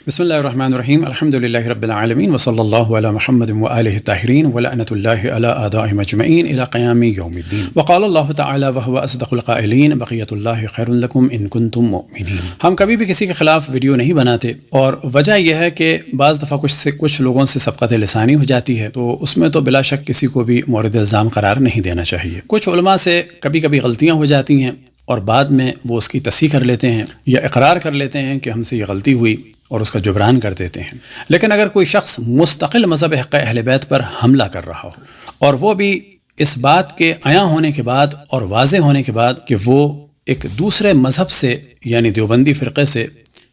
بسم اللہ الرحمن الرحیم الحمد للہ رب العالمین وصلی اللہ علی محمد وآلہ الطاہرین ولعنۃ اللہ علی اعدائهم اجمعین الی قیام یوم الدین وقال اللہ تعالی وهو اصدق القائلین بقیۃ اللہ خیر لکم ان کنتم مؤمنین۔ ہم کبھی بھی کسی کے خلاف ویڈیو نہیں بناتے، اور وجہ یہ ہے کہ بعض دفعہ کچھ لوگوں سے سبقت لسانی ہو جاتی ہے، تو اس میں تو بلا شک کسی کو بھی مورد الزام قرار نہیں دینا چاہیے۔ کچھ علماء سے کبھی کبھی غلطیاں ہو جاتی ہیں اور بعد میں وہ اس کی تصحیح کر لیتے ہیں یا اقرار کر لیتے ہیں کہ ہم سے یہ غلطی ہوئی اور اس کا جبران کر دیتے ہیں۔ لیکن اگر کوئی شخص مستقل مذہب حق اہل بیت پر حملہ کر رہا ہو، اور وہ بھی اس بات کے عیاں ہونے کے بعد اور واضح ہونے کے بعد کہ وہ ایک دوسرے مذہب سے یعنی دیوبندی فرقے سے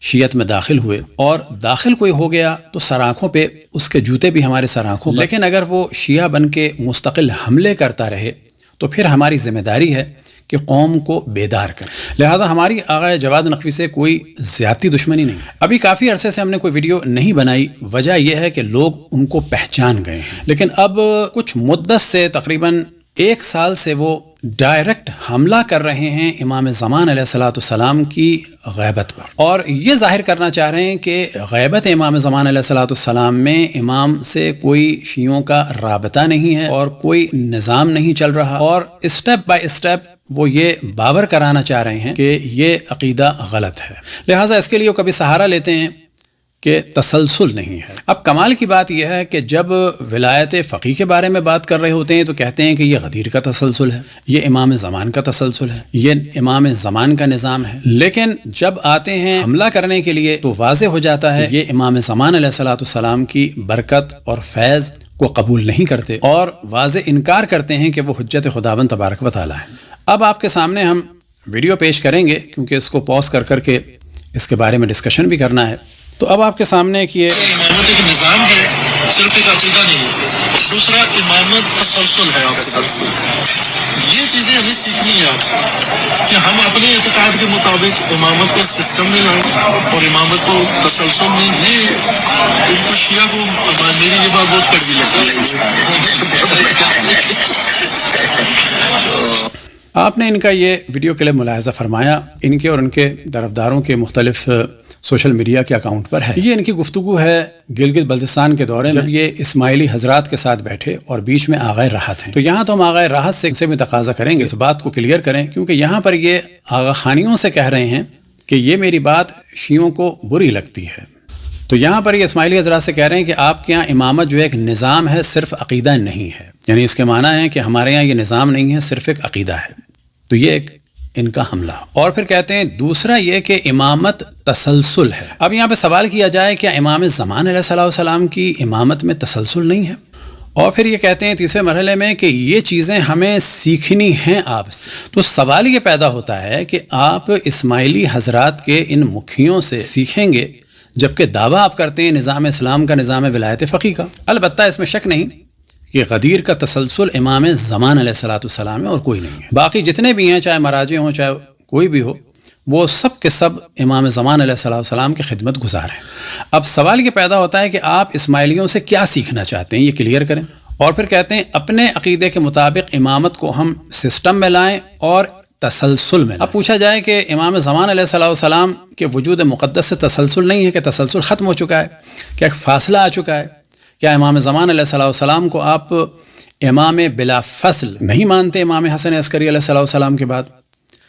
شیعت میں داخل ہوئے، اور داخل کوئی ہو گیا تو سر آنکھوں پہ اس کے جوتے بھی ہمارے سر آنکھوں، لیکن اگر وہ شیعہ بن کے مستقل حملے کرتا رہے تو پھر ہماری ذمہ داری ہے کہ قوم کو بیدار کریں۔ لہذا ہماری آغا جواد نقوی سے کوئی زیادتی دشمنی نہیں۔ ابھی کافی عرصے سے ہم نے کوئی ویڈیو نہیں بنائی، وجہ یہ ہے کہ لوگ ان کو پہچان گئے ہیں، لیکن اب کچھ مدت سے تقریباً 1 سال سے وہ ڈائریکٹ حملہ کر رہے ہیں امام زمان علیہ الصلوۃ والسلام کی غیبت پر، اور یہ ظاہر کرنا چاہ رہے ہیں کہ غیبت امام زمان علیہ الصلوۃ والسلام میں امام سے کوئی شیعوں کا رابطہ نہیں ہے اور کوئی نظام نہیں چل رہا، اور اسٹیپ بائی اسٹیپ وہ یہ باور کرانا چاہ رہے ہیں کہ یہ عقیدہ غلط ہے۔ لہٰذا اس کے لیے وہ کبھی سہارا لیتے ہیں کہ تسلسل نہیں ہے۔ اب کمال کی بات یہ ہے کہ جب ولایت فقیہ کے بارے میں بات کر رہے ہوتے ہیں تو کہتے ہیں کہ یہ غدیر کا تسلسل ہے، یہ امام زمان کا تسلسل ہے، یہ امام زمان کا نظام ہے، لیکن جب آتے ہیں حملہ کرنے کے لیے تو واضح ہو جاتا ہے یہ امام زمان علیہ الصلوۃ والسلام کی برکت اور فیض کو قبول نہیں کرتے، اور واضح انکار کرتے ہیں کہ وہ حجت خداوند تبارک و تعالی ہے۔ اب آپ کے سامنے ہم ویڈیو پیش کریں گے، کیونکہ اس کو پاز کر کے اس کے بارے میں ڈسکشن بھی کرنا ہے۔ تو اب آپ کے سامنے ایک یہ امامت ایک نظام ہے، صرف ایک عقیدہ نہیں ہے۔ دوسرا امامت تسلسل ہے۔ یہ چیزیں ہمیں سیکھنی ہے آپ سے کہ ہم اپنے اعتقاد کے مطابق امامت کو سسٹم میں لائیں اور امامت کو تسلسل میں۔ یہ ان کو شیعہ کو میری یہ بات بہت کڑوی لگتی ہے۔ آپ نے ان کا یہ ویڈیو کلپ ملاحظہ فرمایا، ان کے اور ان کے طرفداروں کے مختلف سوشل میڈیا کے اکاؤنٹ پر ہے۔ یہ ان کی گفتگو ہے گلگت بلتستان کے دورے میں، جب یہ اسماعیلی حضرات کے ساتھ بیٹھے اور بیچ میں آغا راحت ہیں۔ تو یہاں تو ہم آغا راحت سے بھی تقاضا کریں گے اس بات کو کلیئر کریں، کیونکہ یہاں پر یہ آغا خانیوں سے کہہ رہے ہیں کہ یہ میری بات شیعوں کو بری لگتی ہے۔ تو یہاں پر یہ اسماعیلی حضرات سے کہہ رہے ہیں کہ آپ کے یہاں امامت جو ایک نظام ہے، صرف عقیدہ نہیں ہے، یعنی اس کے معنی ہے کہ ہمارے یہاں یہ نظام نہیں ہے، صرف ایک عقیدہ ہے۔ تو یہ ایک ان کا حملہ، اور پھر کہتے ہیں دوسرا یہ کہ امامت تسلسل ہے۔ اب یہاں پہ سوال کیا جائے کہ امام زمان علیہ السلام کی امامت میں تسلسل نہیں ہے، اور پھر یہ کہتے ہیں تیسرے مرحلے میں کہ یہ چیزیں ہمیں سیکھنی ہیں آپ سے۔ تو سوال یہ پیدا ہوتا ہے کہ آپ اسماعیلی حضرات کے ان مکھیوں سے سیکھیں گے، جبکہ دعویٰ آپ کرتے ہیں نظام اسلام کا، نظام ولایت فقیہ کا۔ البتہ اس میں شک نہیں کہ غدیر کا تسلسل امام زمان علیہ السلام ہے اور کوئی نہیں ہے۔ باقی جتنے بھی ہیں، چاہے مراجع ہوں چاہے کوئی بھی ہو، وہ سب کے سب امام زمان علیہ السلام کی خدمت گزار ہیں۔ اب سوال یہ پیدا ہوتا ہے کہ آپ اسماعیلیوں سے کیا سیکھنا چاہتے ہیں، یہ کلیئر کریں۔ اور پھر کہتے ہیں اپنے عقیدے کے مطابق امامت کو ہم سسٹم میں لائیں اور تسلسل میں۔ اب پوچھا جائے کہ امام زمان علیہ السلام کے وجود مقدس سے تسلسل نہیں ہے، کہ تسلسل ختم ہو چکا ہے، کیا ایک فاصلہ آ چکا ہے؟ کیا امام زمان علیہ السلام کو آپ امام بلا فصل نہیں مانتے امام حسن عسکری علیہ السلام کے بعد؟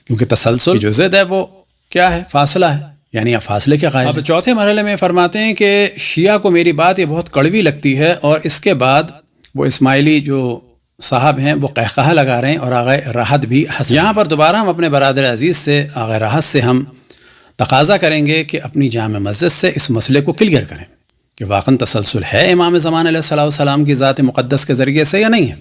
کیونکہ تسلسل جو ضد ہے وہ کیا ہے؟ فاصلہ ہے، یعنی آپ فاصلے کے قائل ہیں۔ اب چوتھے مرحلے میں فرماتے ہیں کہ شیعہ کو میری بات یہ بہت کڑوی لگتی ہے، اور اس کے بعد وہ اسماعیلی جو صاحب ہیں وہ قہقہہ لگا رہے ہیں، اور آغا راحت بھی ہنس۔ یہاں پر دوبارہ ہم اپنے برادر عزیز سے، آغا راحت سے ہم تقاضا کریں گے کہ اپنی جامع مسجد سے اس مسئلے کو کلیئر کریں کہ واقعاً تسلسل ہے امام زمان علیہ السلام کی ذات مقدس کے ذریعے سے یا نہیں ہے۔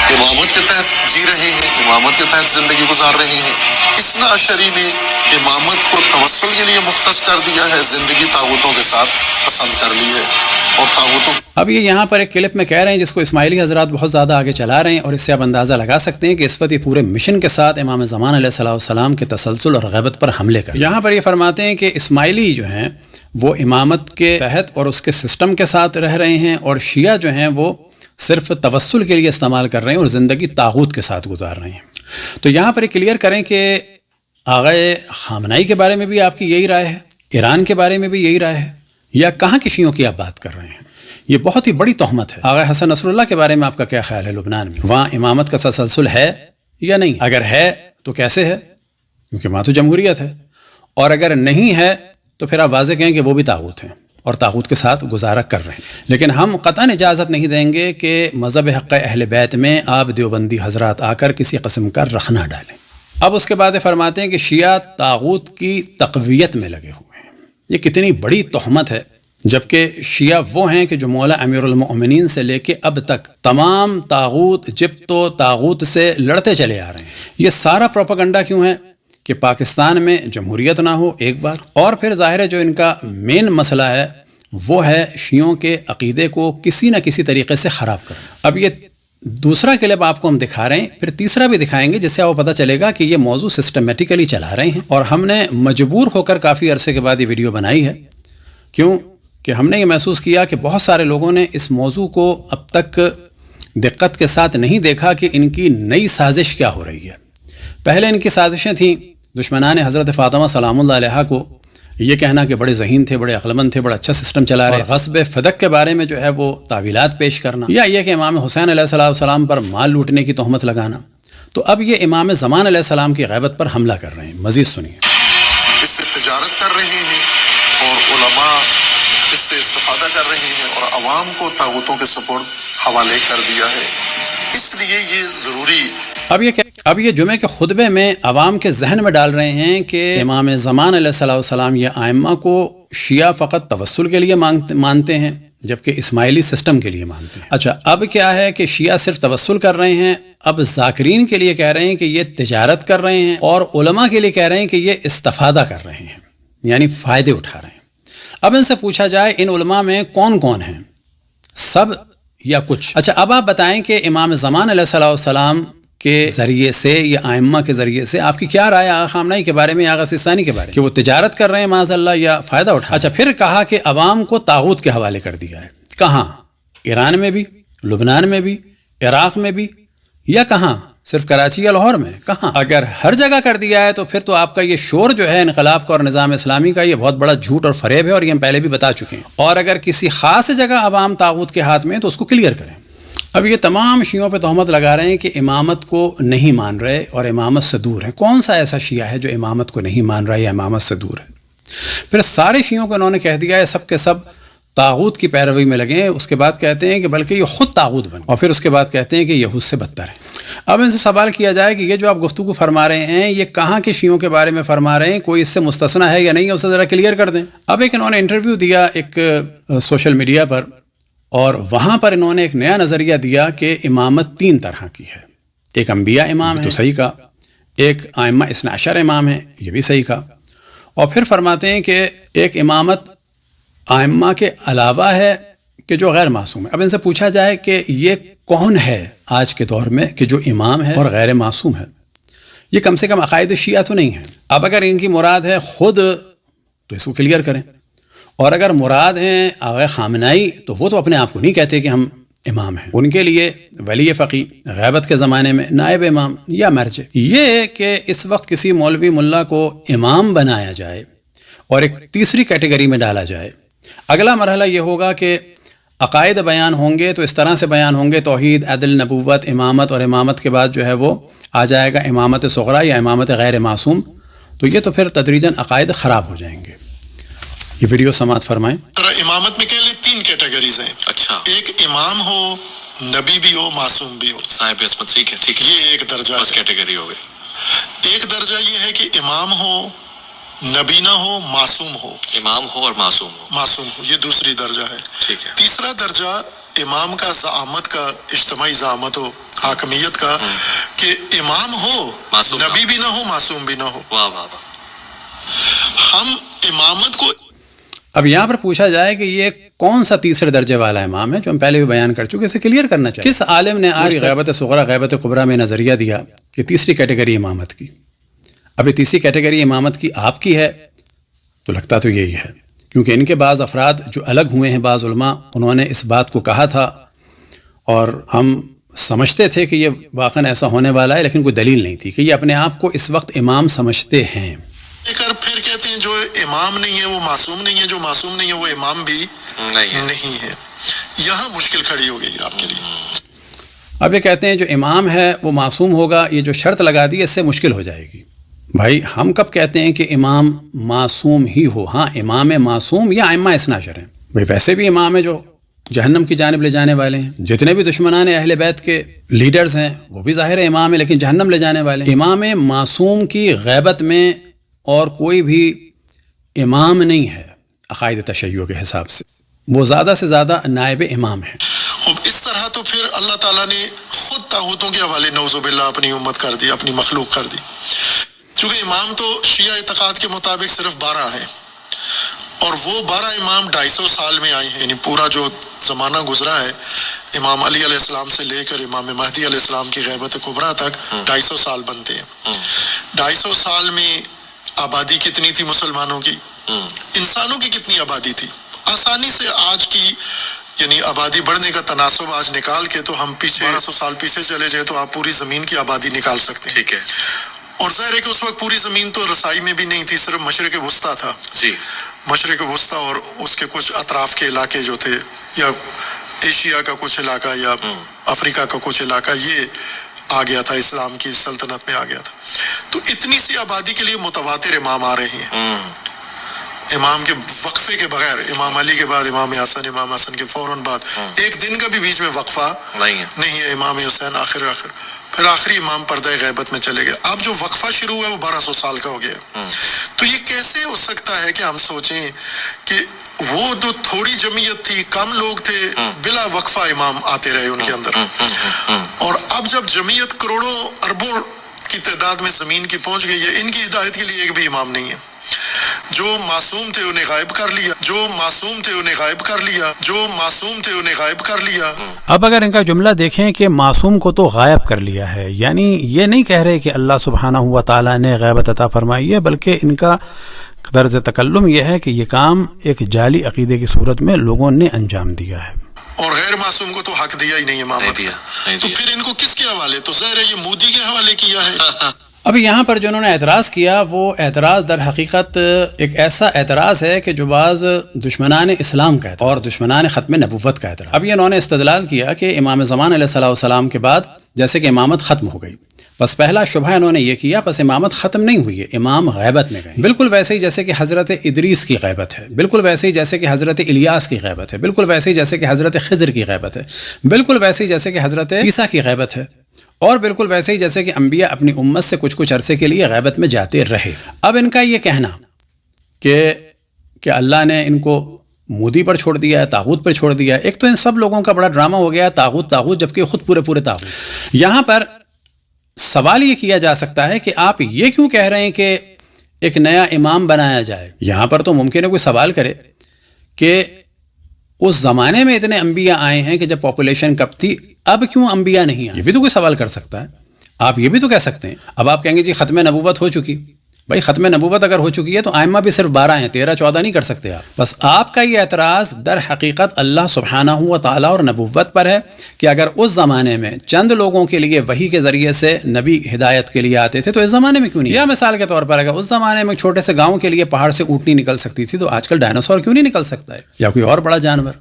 امامت کے تحت جی رہے ہیں، امامت کے تحت زندگی گزار رہے ہیں۔ اثنا عشری نے امامت کو توسل کے لیے مختص کر دیا ہے، زندگی طاغوتوں کے ساتھ پسند کر لی ہے، اور طاغوتوں۔ اب یہ یہاں پر ایک کلپ میں کہہ رہے ہیں جس کو اسماعیلی حضرات بہت زیادہ آگے چلا رہے ہیں، اور اس سے آپ اندازہ لگا سکتے ہیں کہ اس وقت یہ پورے مشن کے ساتھ امام زمان علیہ السلام کے تسلسل اور غیبت پر حملے کر۔ یہاں پر یہ فرماتے ہیں کہ اسماعیلی جو ہیں وہ امامت کے تحت اور اس کے سسٹم کے ساتھ رہ رہے ہیں، اور شیعہ جو ہیں وہ صرف توسل کے لیے استعمال کر رہے ہیں اور زندگی طاغوت کے ساتھ گزار رہے ہیں۔ تو یہاں پر یہ کلیئر کریں کہ آغا خامنائی کے بارے میں بھی آپ کی یہی رائے ہے، ایران کے بارے میں بھی یہی رائے ہے، یا کہاں کی شیعوں کی آپ بات کر رہے ہیں؟ یہ بہت ہی بڑی تہمت ہے۔ آغا حسن نصر اللہ کے بارے میں آپ کا کیا خیال ہے لبنان میں؟ وہاں امامت کا تسلسل ہے یا نہیں؟ اگر ہے تو کیسے ہے؟ کیونکہ وہاں تو جمہوریت ہے، اور اگر نہیں ہے تو پھر آپ واضح کہیں کہ وہ بھی طاغوت ہیں اور طاغوت کے ساتھ گزارا کر رہے ہیں۔ لیکن ہم قطعاً اجازت نہیں دیں گے کہ مذہب حق اہل بیت میں آپ دیوبندی حضرات آ کر کسی قسم کا رخ نہ ڈالیں۔ اب اس کے بعد فرماتے ہیں کہ شیعہ طاغوت کی تقویت میں لگے ہوئے ہیں۔ یہ کتنی بڑی تہمت ہے، جبکہ شیعہ وہ ہیں کہ جو مولا امیر المؤمنین سے لے کے اب تک تمام طاغوت جبت و طاغوت سے لڑتے چلے آ رہے ہیں۔ یہ سارا پروپیگنڈا کیوں ہے؟ کہ پاکستان میں جمہوریت نہ ہو ایک بار، اور پھر ظاہر ہے جو ان کا مین مسئلہ ہے وہ ہے شیعوں کے عقیدے کو کسی نہ کسی طریقے سے خراب کرنا۔ اب یہ دوسرا کلپ آپ کو ہم دکھا رہے ہیں، پھر تیسرا بھی دکھائیں گے، جس سے آپ کو پتہ چلے گا کہ یہ موضوع سسٹمیٹیکلی چلا رہے ہیں، اور ہم نے مجبور ہو کر کافی عرصے کے بعد یہ ویڈیو بنائی ہے۔ کیوں کہ ہم نے یہ محسوس کیا کہ بہت سارے لوگوں نے اس موضوع کو اب تک دقت کے ساتھ نہیں دیکھا کہ ان کی نئی سازش کیا ہو رہی ہے۔ پہلے ان کی سازشیں تھیں دشمنان حضرت فاطمہ سلام اللہ علیہا کو یہ کہنا کہ بڑے ذہین تھے، بڑے عقلمند تھے، بڑا اچھا سسٹم چلا رہے، غصب فدق کے بارے میں جو ہے وہ تعویلات پیش کرنا، یا یہ کہ امام حسین علیہ السلام پر مال لوٹنے کی تہمت لگانا۔ تو اب یہ امام زمان علیہ السلام کی غیبت پر حملہ کر رہے ہیں۔ مزید سنیے۔ اس سے تجارت کر رہے ہیں اور علماء اس سے استفادہ کر رہے ہیں اور عوام کو طاغوتوں کے سپرد حوالے کر دیا ہے۔ اس لیے یہ ضروری اب یہ جمعے کے خطبے میں عوام کے ذہن میں ڈال رہے ہیں کہ امام زمان علیہ السلام یا ائمہ کو شیعہ فقط توسل کے لیے مانتے ہیں، جبکہ اسماعیلی سسٹم کے لیے مانتے ہیں۔ اچھا، اب کیا ہے کہ شیعہ صرف توسل کر رہے ہیں، اب ذاکرین کے لیے کہہ رہے ہیں کہ یہ تجارت کر رہے ہیں، اور علماء کے لیے کہہ رہے ہیں کہ یہ استفادہ کر رہے ہیں، یعنی فائدے اٹھا رہے ہیں۔ اب ان سے پوچھا جائے ان علماء میں کون کون ہیں، سب یا کچھ؟ اچھا، اب آپ بتائیں کہ امام زمان علیہ السلام کے ذریعے سے یا ائمہ کے ذریعے سے آپ کی کیا رائے آغا خامنہئی کے بارے میں، آغا سیستانی کے بارے میں، کہ وہ تجارت کر رہے ہیں معاذ اللہ یا فائدہ اٹھا؟ اچھا، پھر کہا کہ عوام کو طاغوت کے حوالے کر دیا ہے۔ کہاں؟ ایران میں بھی، لبنان میں بھی، عراق میں بھی، یا کہاں؟ صرف کراچی یا لاہور میں؟ کہاں؟ اگر ہر جگہ کر دیا ہے تو پھر تو آپ کا یہ شور جو ہے انقلاب کا اور نظام اسلامی کا، یہ بہت بڑا جھوٹ اور فریب ہے، اور یہ ہم پہلے بھی بتا چکے ہیں۔ اور اگر کسی خاص جگہ عوام طاغوت کے ہاتھ میں تو اس کو کلیئر کریں۔ اب یہ تمام شیعوں پہ تہمت لگا رہے ہیں کہ امامت کو نہیں مان رہے اور امامت سے دور ہیں۔ کون سا ایسا شیعہ ہے جو امامت کو نہیں مان رہا یا امامت سے دور ہے؟ پھر سارے شیعوں کو انہوں نے کہہ دیا ہے سب کے سب طاغوت کی پیروی میں لگے ہیں، اس کے بعد کہتے ہیں کہ بلکہ یہ خود طاغوت بن، اور پھر اس کے بعد کہتے ہیں کہ یہود سے بدتر ہے۔ اب ان سے سوال کیا جائے کہ یہ جو آپ گفتگو فرما رہے ہیں یہ کہاں کے شیعوں کے بارے میں فرما رہے ہیں؟ کوئی اس سے مستثنا ہے یا نہیں ہے، اسے ذرا کلیئر کر دیں۔ اب ایک انہوں نے انٹرویو دیا ایک سوشل میڈیا پر، اور وہاں پر انہوں نے ایک نیا نظریہ دیا کہ امامت تین طرح کی ہے۔ ایک انبیاء امام ہے، تو صحیح کہا۔ ایک ائمہ اثنا عشر امام ہے، یہ بھی صحیح کہا۔ اور پھر فرماتے ہیں کہ ایک امامت ائمہ کے علاوہ ہے کہ جو غیر معصوم ہے۔ اب ان سے پوچھا جائے کہ یہ کون ہے آج کے دور میں کہ جو امام ہے اور غیر معصوم ہے؟ یہ کم سے کم عقائد شیعہ تو نہیں ہے۔ اب اگر ان کی مراد ہے خود تو اس کو کلیئر کریں، اور اگر مراد ہیں آغا خامنہئی تو وہ تو اپنے آپ کو نہیں کہتے کہ ہم امام ہیں۔ ان کے لیے ولی فقی غیبت کے زمانے میں نائب امام یا مرجع۔ یہ کہ اس وقت کسی مولوی ملا کو امام بنایا جائے اور ایک تیسری کیٹیگری میں ڈالا جائے، اگلا مرحلہ یہ ہوگا کہ عقائد بیان ہوں گے تو اس طرح سے بیان ہوں گے، توحید، عدل، نبوت، امامت، اور امامت کے بعد جو ہے وہ آ جائے گا امامت صغریٰ یا امامت غیر معصوم، تو یہ تو پھر تدریجاً عقائد خراب ہو جائیں گے۔ یہ ویڈیو سماعت فرمائیں۔ امامت میں کہہ لیں تین کیٹیگریز ہیں۔ اچھا، ایک امام ہو، نبی بھی ہو، معصوم بھی ہو، صاحب عصمت، ٹھیک ہے، ٹھیک ہے، یہ ایک درجہ بس ہے۔ کیٹیگری ہو گئی۔ ایک درجہ یہ ہے کہ امام ہو، نبی نہ ہو، معصوم ہو، امام ہو اور معصوم ہو، معصوم ہو، یہ دوسری درجہ ہے۔ ٹھیک ہے۔ تیسرا درجہ امام کا زعامت کا، اجتماعی زعامت ہو، حاکمیت کا، کہ امام ہو، معصوم نہ ہو۔ نبی بھی نہ ہو، معصوم بھی نہ ہو۔ واہ واہ واہ۔ ہم امامت کو اب یہاں پر پوچھا جائے کہ یہ کون سا تیسرے درجے والا امام ہے، جو ہم پہلے بھی بیان کر چکے، اسے کلیئر کرنا چاہیے۔ کس عالم نے آج غیبت صغریٰ غیبت کبریٰ میں نظریہ دیا کہ تیسری کیٹیگری امامت کی؟ اب یہ تیسری کیٹیگری امامت کی آپ کی ہے تو لگتا تو یہی ہے، کیونکہ ان کے بعض افراد جو الگ ہوئے ہیں، بعض علماء، انہوں نے اس بات کو کہا تھا اور ہم سمجھتے تھے کہ یہ واقعاً ایسا ہونے والا ہے، لیکن کوئی دلیل نہیں تھی کہ یہ اپنے آپ کو اس وقت امام سمجھتے ہیں۔ کر پھر کہتے ہیں جو امام نہیں ہے وہ معصوم نہیں ہے, جو معصوم نہیں ہے وہ امام بھی نہیں ہے. یہاں مشکل کھڑی ہو گئی آپ کے لیے. اب یہ کہتے ہیں جو امام ہے وہ معصوم ہوگا, یہ جو شرط لگا دی اس سے مشکل ہو جائے گی. بھائی ہم کب کہتے ہیں کہ امام معصوم ہی ہو؟ ہاں امام معصوم یا ائمہ اثنا عشر ہیں. بھائی ویسے بھی امام ہے جو جہنم کی جانب لے جانے والے ہیں. جتنے بھی دشمنان اہل بیت کے لیڈرز ہیں وہ بھی ظاہر ہے امام ہے, لیکن جہنم لے جانے والے ہیں. امام معصوم کی غیبت میں اور کوئی بھی امام نہیں ہے عقائد تشیع کے حساب سے, وہ زیادہ سے زیادہ نائب امام ہے. اس طرح تو پھر اللہ تعالیٰ نے خود طاغوتوں کے حوالے نعوذ باللہ اپنی امت کر دی, اپنی مخلوق کر دی. چونکہ امام تو شیعہ اعتقاد کے مطابق صرف 12 ہیں, اور وہ 12 امام 250 سال میں آئے ہیں. یعنی پورا جو زمانہ گزرا ہے امام علی علیہ السلام سے لے کر امام مہدی علیہ السلام کی غیبت کبریٰ تک 250 سال بنتے ہیں. 250 سال میں آبادی کتنی تھی مسلمانوں کی؟ انسانوں کی کتنی آبادی تھی؟ آسانی سے آج کی یعنی آبادی بڑھنے کا تناسب آج نکال کے تو ہم پیچھے 1200 سال پیچھے چلے جائے تو آپ پوری زمین کی آبادی نکال سکتے ہیں. ٹھیک ہے. اور ظاہر ہے کہ اس وقت پوری زمین تو رسائی میں بھی نہیں تھی, صرف مشرق وسطیٰ تھا. جی مشرق وسطیٰ اور اس کے کچھ اطراف کے علاقے جو تھے, یا ایشیا کا کچھ علاقہ یا افریقہ کا کچھ علاقہ, یہ آ گیا تھا اسلام کی سلطنت میں آ گیا تھا. تو اتنی سی آبادی کے لیے متواتر امام آ رہے ہیں. امام کے وقفے کے بغیر, امام علی کے بعد امام حسن, امام حسن کے فوراً بعد ایک دن کا بھی بیچ میں وقفہ نہیں ہے. امام حسین آخر پھر آخری امام پردہ غیبت میں چلے گئے. اب جو وقفہ شروع ہوا وہ 1200 سال کا ہو گیا. تو یہ کیسے ہو سکتا ہے کہ ہم سوچیں کہ وہ جو تھوڑی جمعیت تھی, کم لوگ تھے, بلا وقفہ امام آتے رہے ان کے اندر, اور اب جب جمعیت کروڑوں اربوں کی تعداد میں زمین کی پہنچ گئی ہے, ان کی ہدایت کے لیے ایک بھی امام نہیں ہے. جو معصوم تھے انہیں غائب کر لیا, جو معصوم تھے انہیں غائب کر لیا, جو معصوم تھے انہیں غائب کر لیا. اب اگر ان کا جملہ دیکھیں کہ معصوم کو تو غائب کر لیا ہے, یعنی یہ نہیں کہہ رہے کہ اللہ سبحانہ و تعالیٰ نے غیبت عطا فرمائی ہے, بلکہ ان کا طرز تکلم یہ ہے کہ یہ کام ایک جعلی عقیدے کی صورت میں لوگوں نے انجام دیا ہے, اور غیر معصوم کو تو حق دیا ہی نہیں امامت کا. تو پھر ان کو کس کے حوالے؟ تو ظاہر ہے یہ مودی کے حوالے کیا ہے. ابھی یہاں پر جو انہوں نے اعتراض کیا وہ اعتراض در حقیقت ایک ایسا اعتراض ہے کہ جو بعض دشمنان اسلام کا اعتراض اور دشمنان ختم نبوت کا اعتراض. اب یہ انہوں نے استدلال کیا کہ امام زمان علیہ السلام کے بعد جیسے کہ امامت ختم ہو گئی, بس پہلا شبہ انہوں نے یہ کیا بس امامت ختم نہیں ہوئی ہے, امام غیبت میں گئے. بالکل ویسے ہی جیسے کہ حضرت ادریس کی غیبت ہے, بالکل ویسے ہی جیسے کہ حضرت الیاس کی غیبت ہے, بالکل ویسے ہی جیسے کہ حضرت خضر کی غیبت ہے, بالکل ویسے ہی جیسے کہ حضرت عیسیٰ کی غیبت ہے, اور بالکل ویسے ہی جیسے کہ انبیاء اپنی امت سے کچھ عرصے کے لیے غیبت میں جاتے رہے. اب ان کا یہ کہنا کہ اللہ نے ان کو مودی پر چھوڑ دیا ہے, طاغوت پر چھوڑ دیا ہے, ایک تو ان سب لوگوں کا بڑا ڈرامہ ہو گیا طاغوت جبکہ خود پورے طاغوت. یہاں پر سوال یہ کیا جا سکتا ہے کہ آپ یہ کیوں کہہ رہے ہیں کہ ایک نیا امام بنایا جائے؟ یہاں پر تو ممکن ہے کوئی سوال کرے کہ اس زمانے میں اتنے انبیاء آئے ہیں کہ جب پاپولیشن کم تھی, اب کیوں انبیاء نہیں آئے؟ یہ بھی تو کوئی سوال کر سکتا ہے. آپ یہ بھی تو کہہ سکتے ہیں. اب آپ کہیں گے جی ختم نبوت ہو چکی. بھائی ختم نبوت اگر ہو چکی ہے تو ائمہ بھی صرف 12 ہیں, 13 14 نہیں کر سکتے آپ. بس آپ کا یہ اعتراض در حقیقت اللہ سبحانہ و تعالیٰ اور نبوت پر ہے کہ اگر اس زمانے میں چند لوگوں کے لیے وحی کے ذریعے سے نبی ہدایت کے لیے آتے تھے تو اس زمانے میں کیوں نہیں؟ یا مثال کے طور پر اگر اس زمانے میں چھوٹے سے گاؤں کے لیے پہاڑ سے اونٹنی نکل سکتی تھی تو آج کل ڈائناسور کیوں نہیں نکل سکتا ہے, یا کوئی اور بڑا جانور؟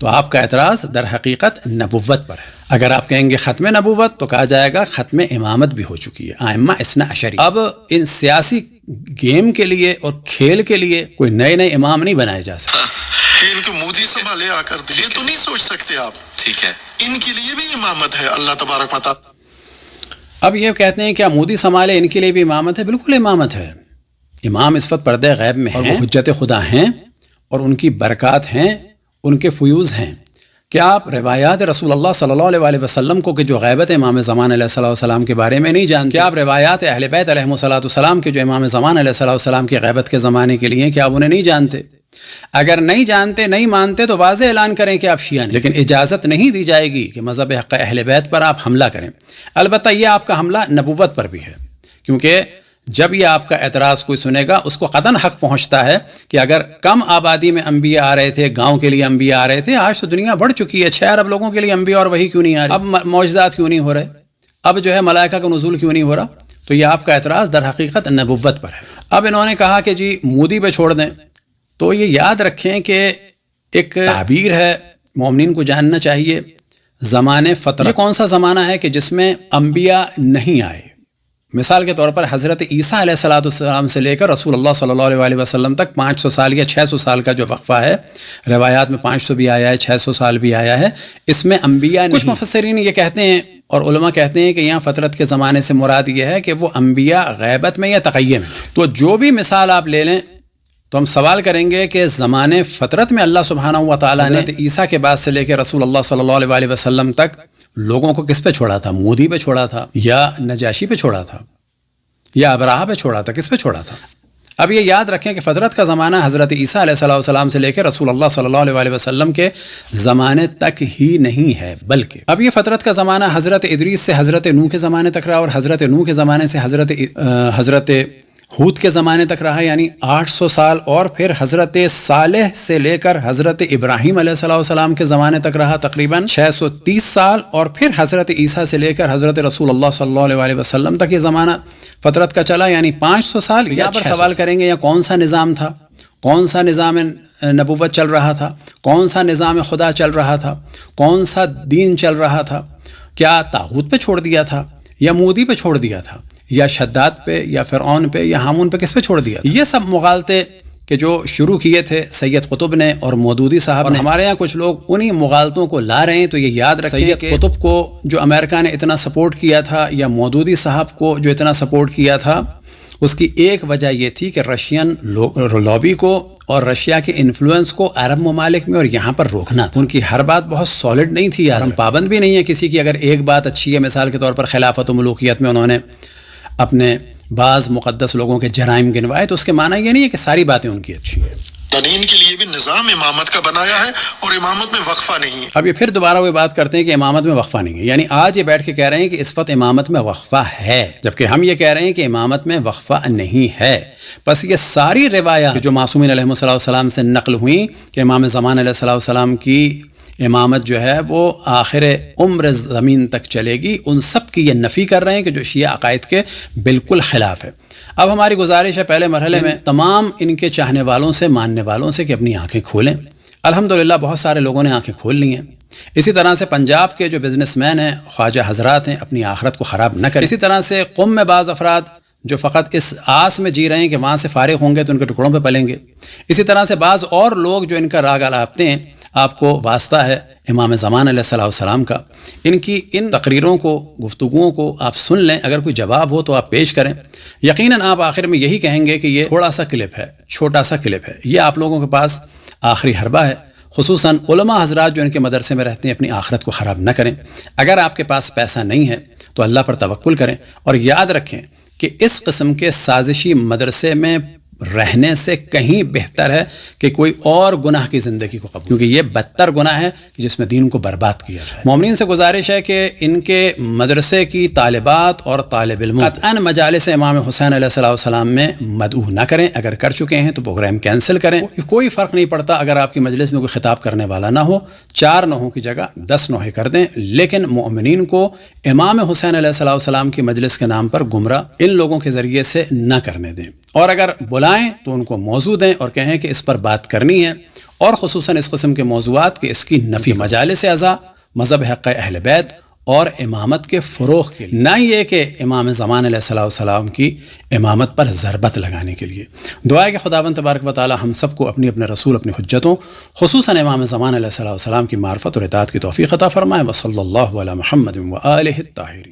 تو آپ کا اعتراض در حقیقت نبوت پر ہے. اگر آپ کہیں گے ختم نبوت تو کہا جائے گا ختم امامت بھی ہو چکی ہے, ائمہ اثنا عشری. اب ان سیاسی گیم کے لیے اور کھیل کے لیے کوئی نئے امام نہیں بنائے جا سکتے. ان کو مودی سنبھالے آ کر یہ تو نہیں سوچ سکتے آپ. ٹھیک ہے, ان کے لیے بھی امامت ہے اللہ تبارک و تعالیٰ. اب یہ کہتے ہیں کیا مودی سنبھالے ان کے لیے بھی امامت ہے؟ بالکل امامت ہے. امام اس وقت پردہ غیب میں ہیں, وہ حجت خدا ہیں اور ان کی برکات ہیں, ان کے فیوز ہیں. کیا آپ روایات رسول اللہ صلی اللہ علیہ وسلم کو کہ جو غیبت امام زمان علیہ السلام کے بارے میں نہیں جانتے؟ کیا آپ روایات اہل بیت علیہ السلام کے جو امام زمان علیہ السلام کی غیبت کے زمانے کے لیے کیا آپ انہیں نہیں جانتے؟ اگر نہیں جانتے, نہیں مانتے تو واضح اعلان کریں کہ آپ شیعہ نہیں, لیکن اجازت نہیں دی جائے گی کہ مذہب حق اہل بیت پر آپ حملہ کریں. البتہ یہ آپ کا حملہ نبوت پر بھی ہے, کیونکہ جب یہ آپ کا اعتراض کوئی سنے گا اس کو قطعاً حق پہنچتا ہے کہ اگر کم آبادی میں انبیاء آ رہے تھے, گاؤں کے لیے انبیاء آ رہے تھے, آج تو دنیا بڑھ چکی ہے, 6 ارب لوگوں کے لیے انبیاء اور وہی کیوں نہیں آ رہے؟ اب معجزات کیوں نہیں ہو رہے؟ اب جو ہے ملائکہ کا نزول کیوں نہیں ہو رہا؟ تو یہ آپ کا اعتراض در حقیقت نبوت پر ہے. اب انہوں نے کہا کہ جی مودی پہ چھوڑ دیں, تو یہ یاد رکھیں کہ ایک تعبیر ہے، مومنین کو جاننا چاہیے، زمانے فطرت۔ یہ کون سا زمانہ ہے کہ جس میں انبیاء نہیں آئے؟ مثال کے طور پر حضرت عیسیٰ علیہ السلام سے لے کر رسول اللہ صلی اللہ علیہ وسلم تک 500 سال یا 600 سال کا جو وقفہ ہے، روایات میں 500 بھی آیا ہے، 600 سال بھی آیا ہے، اس میں انبیاء نہیں۔ کچھ مفسرین یہ کہتے ہیں اور علماء کہتے ہیں کہ یہاں فترت کے زمانے سے مراد یہ ہے کہ وہ انبیاء غیبت میں یا تقیہ میں۔ تو جو بھی مثال آپ لے لیں تو ہم سوال کریں گے کہ زمانے فترت میں اللہ سبحانہ و تعالیٰ نے عیسیٰ کے بعد سے لے کے رسول اللہ صلی اللہ علیہ وسلم تک لوگوں کو کس پہ چھوڑا تھا؟ مودی پہ چھوڑا تھا، یا نجاشی پہ چھوڑا تھا، یا ابراہہ پہ چھوڑا تھا، کس پہ چھوڑا تھا؟ اب یہ یاد رکھیں کہ فترت کا زمانہ حضرت عیسیٰ علیہ السلام سے لے کے رسول اللہ صلی اللہ علیہ وسلم کے زمانے تک ہی نہیں ہے، بلکہ اب یہ فترت کا زمانہ حضرت ادریس سے حضرت نوح کے زمانے تک رہا، اور حضرت نوح کے زمانے سے حضرت ہود کے زمانے تک رہا، یعنی 800 سال، اور پھر حضرت صالح سے لے کر حضرت ابراہیم علیہ السلام کے زمانے تک رہا تقریباً 630 سال، اور پھر حضرت عیسیٰ سے لے کر حضرت رسول اللہ صلی اللہ علیہ وسلم تک یہ زمانہ فترت کا چلا، یعنی 500 سال۔ یہاں پر سوال کریں گے یہ کون سا نظام تھا؟ کون سا نظام نبوت چل رہا تھا؟ کون سا نظام خدا چل رہا تھا؟ کون سا دین چل رہا تھا؟ کیا طاغوت پہ چھوڑ دیا تھا، یا مودی پہ چھوڑ دیا تھا، یا شداد پہ، یا فرعون پہ، یا ہامون پہ، کس پہ چھوڑ دیا؟ یہ سب مغالطے کہ جو شروع کیے تھے سید قطب نے اور مودودی صاحب نے، ہمارے یہاں کچھ لوگ انہی مغالطوں کو لا رہے ہیں۔ تو یہ یاد رکھیں کہ سید قطب کو جو امریکہ نے اتنا سپورٹ کیا تھا، یا مودودی صاحب کو جو اتنا سپورٹ کیا تھا، اس کی ایک وجہ یہ تھی کہ رشین لابی کو اور رشیا کے انفلوئنس کو عرب ممالک میں اور یہاں پر روکنا تھا۔ ان کی ہر بات بہت سالڈ نہیں تھی، یار ہم پابند بھی نہیں ہے کسی کی۔ اگر ایک بات اچھی ہے، مثال کے طور پر خلافت و ملوکیت میں انہوں نے اپنے بعض مقدس لوگوں کے جرائم گنوائے، تو اس کے معنی یہ نہیں ہے کہ ساری باتیں ان کی اچھی ہیں۔ بنین کے لیے بھی نظام امامت کا بنایا ہے، اور امامت میں وقفہ نہیں ہے۔ اب یہ پھر دوبارہ وہ بات کرتے ہیں کہ امامت میں وقفہ نہیں ہے، یعنی آج یہ بیٹھ کے کہہ رہے ہیں کہ اس وقت امامت میں وقفہ ہے، جبکہ ہم یہ کہہ رہے ہیں کہ امامت میں وقفہ نہیں ہے۔ بس یہ ساری روایات جو معصومین علیہ السلام سے نقل ہوئیں کہ امام زمان علیہ السلام کی امامت جو ہے وہ آخر عمر زمین تک چلے گی، ان سب کی یہ نفی کر رہے ہیں کہ جو شیعہ عقائد کے بالکل خلاف ہے۔ اب ہماری گزارش ہے پہلے مرحلے میں تمام ان کے چاہنے والوں سے، ماننے والوں سے، کہ اپنی آنکھیں کھولیں۔ الحمدللہ بہت سارے لوگوں نے آنکھیں کھول لی ہیں۔ اسی طرح سے پنجاب کے جو بزنس مین ہیں، خواجہ حضرات ہیں، اپنی آخرت کو خراب نہ کریں۔ اسی طرح سے قم میں بعض افراد جو فقط اس آس میں جی رہے ہیں کہ وہاں سے فارغ ہوں گے تو ان کے ٹکڑوں پہ پلیں گے۔ اسی طرح سے بعض اور لوگ جو ان کا راگ الاپتے ہیں، آپ کو واسطہ ہے امام زمان علیہ السلام کا، ان کی ان تقریروں کو، گفتگوؤں کو آپ سن لیں، اگر کوئی جواب ہو تو آپ پیش کریں۔ یقیناً آپ آخر میں یہی کہیں گے کہ یہ تھوڑا سا کلپ ہے، چھوٹا سا کلپ ہے، یہ آپ لوگوں کے پاس آخری حربہ ہے۔ خصوصاً علماء حضرات جو ان کے مدرسے میں رہتے ہیں، اپنی آخرت کو خراب نہ کریں۔ اگر آپ کے پاس پیسہ نہیں ہے تو اللہ پر توکل کریں، اور یاد رکھیں کہ اس قسم کے سازشی مدرسے میں رہنے سے کہیں بہتر ہے کہ کوئی اور گناہ کی زندگی کو قبول، کیونکہ یہ بدتر گناہ ہے جس میں دین کو برباد کیا جائے۔ مومنین سے گزارش ہے کہ ان کے مدرسے کی طالبات اور طالب علموں قطعاً مجالس امام حسین علیہ السلام میں مدعو نہ کریں۔ اگر کر چکے ہیں تو پروگرام کینسل کریں۔ کوئی فرق نہیں پڑتا اگر آپ کی مجلس میں کوئی خطاب کرنے والا نہ ہو، 4 نوحوں کی جگہ 10 نوحے کر دیں، لیکن مومنین کو امام حسین علیہ السلام کی مجلس کے نام پر گمراہ ان لوگوں کے ذریعے سے نہ کرنے دیں، اور اگر بلائیں تو ان کو موضوع دیں اور کہیں کہ اس پر بات کرنی ہے، اور خصوصاً اس قسم کے موضوعات کہ اس کی نفی مجالس اعضاء، مذہب حق اہل بیت اور امامت کے فروغ کے لیے، نہ یہ کہ امام زمان علیہ السلام کی امامت پر ضربت لگانے کے لیے۔ دعا ہے کہ خداوند تبارک و تعالی ہم سب کو اپنے رسول، اپنی حجتوں، خصوصاً امام زمان علیہ السلام کی معرفت اور اطاعت کی توفیق عطا فرمائے۔ وصلی اللہ علی محمد و آلہ الطاہرین۔